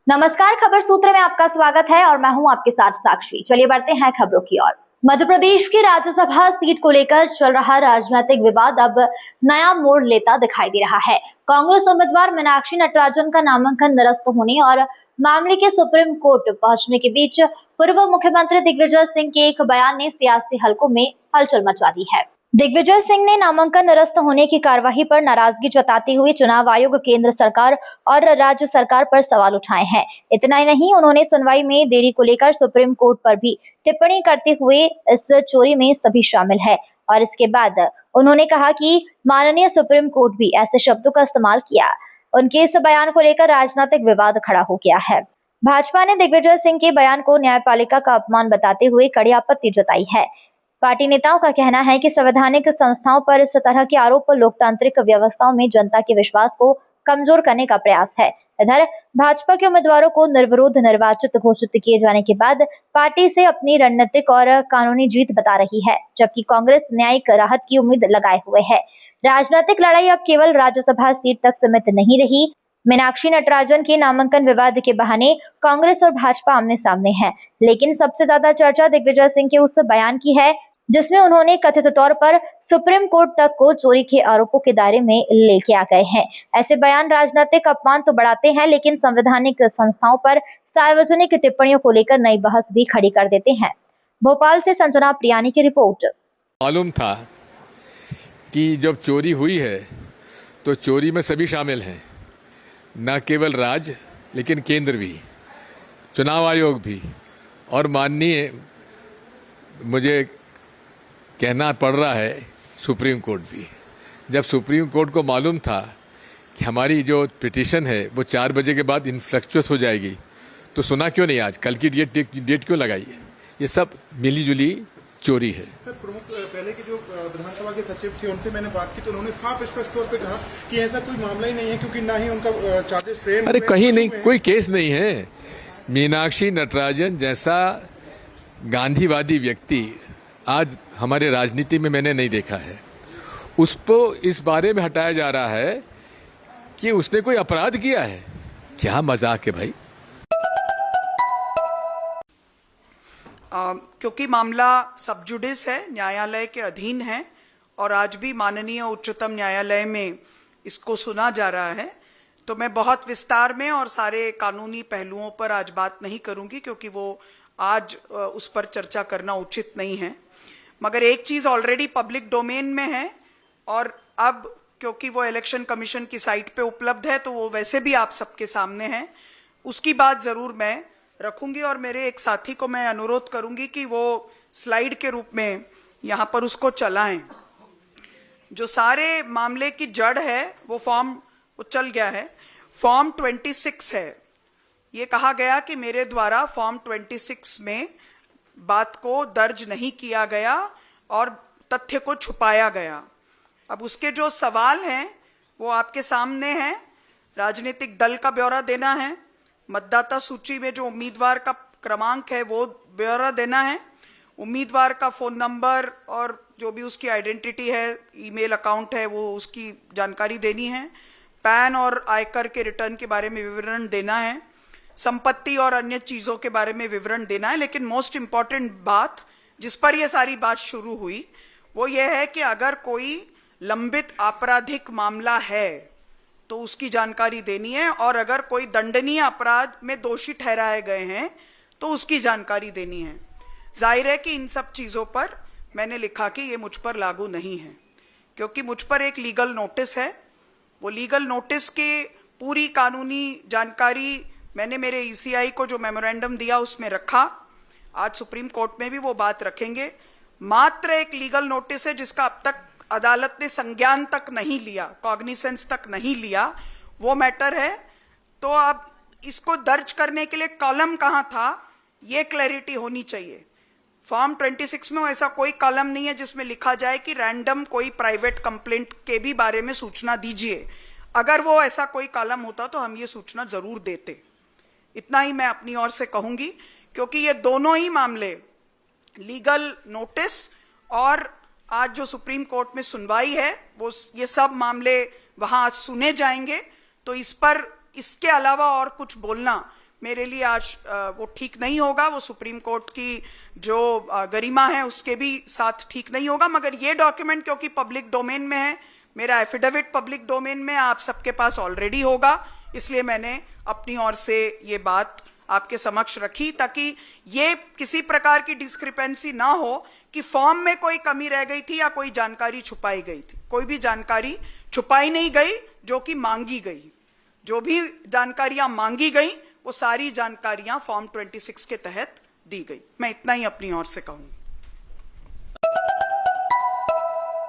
नमस्कार, खबर सूत्र में आपका स्वागत है और मैं हूं आपके साथ साक्षी। चलिए बढ़ते हैं खबरों की ओर। मध्य प्रदेश की राज्यसभा सीट को लेकर चल रहा राजनीतिक विवाद अब नया मोड़ लेता दिखाई दे रहा है। कांग्रेस उम्मीदवार मीनाक्षी नटराजन का नामांकन निरस्त होने और मामले के सुप्रीम कोर्ट पहुंचने के बीच पूर्व मुख्यमंत्री दिग्विजय सिंह के एक बयान ने सियासी हलकों में हलचल मचा दी है। दिग्विजय सिंह ने नामांकन निरस्त होने की कार्यवाही पर नाराजगी जताते हुए चुनाव आयोग, केंद्र सरकार और राज्य सरकार पर सवाल उठाए हैं। इतना ही नहीं, उन्होंने सुनवाई में देरी को लेकर सुप्रीम कोर्ट पर भी टिप्पणी करते हुए इस चोरी में सभी शामिल है और इसके बाद उन्होंने कहा कि माननीय सुप्रीम कोर्ट भी ऐसे शब्दों का इस्तेमाल किया। उनके इस बयान को लेकर राजनीतिक विवाद खड़ा हो गया है। भाजपा ने दिग्विजय सिंह के बयान को न्यायपालिका का अपमान बताते हुए कड़ी आपत्ति जताई है। पार्टी नेताओं का कहना है कि संवैधानिक संस्थाओं पर इस तरह के आरोप लोकतांत्रिक व्यवस्थाओं में जनता के विश्वास को कमजोर करने का प्रयास है। इधर भाजपा के उम्मीदवारों को निर्विरोध निर्वाचित घोषित किए जाने के बाद पार्टी से अपनी रणनीतिक और कानूनी जीत बता रही है, जबकि कांग्रेस न्यायिक राहत की उम्मीद लगाए हुए है। राजनीतिक लड़ाई अब केवल राज्यसभा सीट तक सीमित नहीं रही। मीनाक्षी नटराजन के नामांकन विवाद के बहाने कांग्रेस और भाजपा आमने सामने हैं, लेकिन सबसे ज्यादा चर्चा दिग्विजय सिंह के उस बयान की है जिसमें उन्होंने कथित तौर पर सुप्रीम कोर्ट तक को चोरी के आरोपों के दायरे में लेके आ गए हैं। ऐसे बयान राजनीतिक अपमान तो बढ़ाते हैं, लेकिन संवैधानिक संस्थाओं पर सार्वजनिक टिप्पणियों को लेकर नई बहस भी खड़ी कर देते हैं। भोपाल से संजना प्रियानी की रिपोर्ट। मालूम था कि जब चोरी हुई है तो चोरी में सभी शामिल हैं, न केवल राज्य लेकिन केंद्र भी, चुनाव आयोग भी और माननीय, मुझे कहना पड़ रहा है, सुप्रीम कोर्ट भी। जब सुप्रीम कोर्ट को मालूम था कि हमारी जो पिटीशन है वो 4 बजे के बाद इनफ्लेक्चुअस हो जाएगी, तो सुना क्यों नहीं, आज कल की डेट क्यों लगाई है? ये सब मिली जुली चोरी है। सर, प्रमुख पहले के जो विधानसभा के सचिव थे उनसे मैंने बात की तो उन्होंने साफ स्पष्ट तौर पे कहा कि ऐसा कोई मामला ही नहीं है, क्योंकि ना ही उनका चार्जेस फ्रेम। अरे कहीं नहीं, कोई केस नहीं है। मीनाक्षी नटराजन जैसा गांधीवादी व्यक्ति आज हमारे राजनीति में मैंने नहीं देखा है। उसको इस बारे में हटाया जा रहा है कि उसने कोई अपराध किया है। क्या मजाक है भाई। क्योंकि मामला सब जुडिस है, न्यायालय के अधीन है और आज भी माननीय उच्चतम न्यायालय में इसको सुना जा रहा है, तो मैं बहुत विस्तार में और सारे कानूनी पहलुओं पर आज बात नहीं करूंगी, क्योंकि वो आज उस पर चर्चा करना उचित नहीं है। मगर एक चीज ऑलरेडी पब्लिक डोमेन में है और अब क्योंकि वो इलेक्शन कमीशन की साइट पे उपलब्ध है तो वो वैसे भी आप सबके सामने है, उसकी बात जरूर मैं रखूंगी और मेरे एक साथी को मैं अनुरोध करूंगी कि वो स्लाइड के रूप में यहां पर उसको चलाएं। जो सारे मामले की जड़ है वो चल गया है, फॉर्म 26 है। ये कहा गया कि मेरे द्वारा फॉर्म 26 में बात को दर्ज नहीं किया गया और तथ्य को छुपाया गया। अब उसके जो सवाल हैं वो आपके सामने हैं। राजनीतिक दल का ब्यौरा देना है, मतदाता सूची में जो उम्मीदवार का क्रमांक है वो ब्यौरा देना है, उम्मीदवार का फोन नंबर और जो भी उसकी आइडेंटिटी है, ईमेल अकाउंट है, वो उसकी जानकारी देनी है, पैन और आयकर के रिटर्न के बारे में विवरण देना है, संपत्ति और अन्य चीजों के बारे में विवरण देना है। लेकिन मोस्ट इंपॉर्टेंट बात जिस पर यह सारी बात शुरू हुई वो ये है कि अगर कोई लंबित आपराधिक मामला है तो उसकी जानकारी देनी है और अगर कोई दंडनीय अपराध में दोषी ठहराए गए हैं तो उसकी जानकारी देनी है। जाहिर है कि इन सब चीजों पर मैंने लिखा कि ये मुझ पर लागू नहीं है, क्योंकि मुझ पर एक लीगल नोटिस है। वो लीगल नोटिस की पूरी कानूनी जानकारी मैंने मेरे ईसीआई को जो मेमोरेंडम दिया उसमें रखा। आज सुप्रीम कोर्ट में भी वो बात रखेंगे। मात्र एक लीगल नोटिस है जिसका अब तक अदालत ने संज्ञान तक नहीं लिया, कॉग्निसेंस तक नहीं लिया, वो मैटर है। तो अब इसको दर्ज करने के लिए कॉलम कहां था, ये क्लैरिटी होनी चाहिए। फॉर्म 26 में ऐसा कोई कॉलम नहीं है जिसमें लिखा जाए कि रैंडम कोई प्राइवेट कंप्लेंट के भी बारे में सूचना दीजिए। अगर वो ऐसा कोई कॉलम होता तो हम ये सूचना जरूर देते। इतना ही मैं अपनी ओर से कहूंगी, क्योंकि ये दोनों ही मामले, लीगल नोटिस और आज जो सुप्रीम कोर्ट में सुनवाई है, वो ये सब मामले वहां आज सुने जाएंगे। तो इस पर इसके अलावा और कुछ बोलना मेरे लिए आज वो ठीक नहीं होगा, वो सुप्रीम कोर्ट की जो गरिमा है उसके भी साथ ठीक नहीं होगा। मगर ये डॉक्यूमेंट क्योंकि पब्लिक डोमेन में है, मेरा एफिडेविट पब्लिक डोमेन में आप सबके पास ऑलरेडी होगा, इसलिए मैंने अपनी ओर से ये बात आपके समक्ष रखी ताकि ये किसी प्रकार की डिस्क्रिपेंसी ना हो कि फॉर्म में कोई कमी रह गई थी या कोई जानकारी छुपाई गई थी। कोई भी जानकारी छुपाई नहीं गई जो कि मांगी गई। जो भी जानकारियां मांगी गई वो सारी जानकारियां फॉर्म 26 के तहत दी गई। मैं इतना ही अपनी ओर से कहूंगी।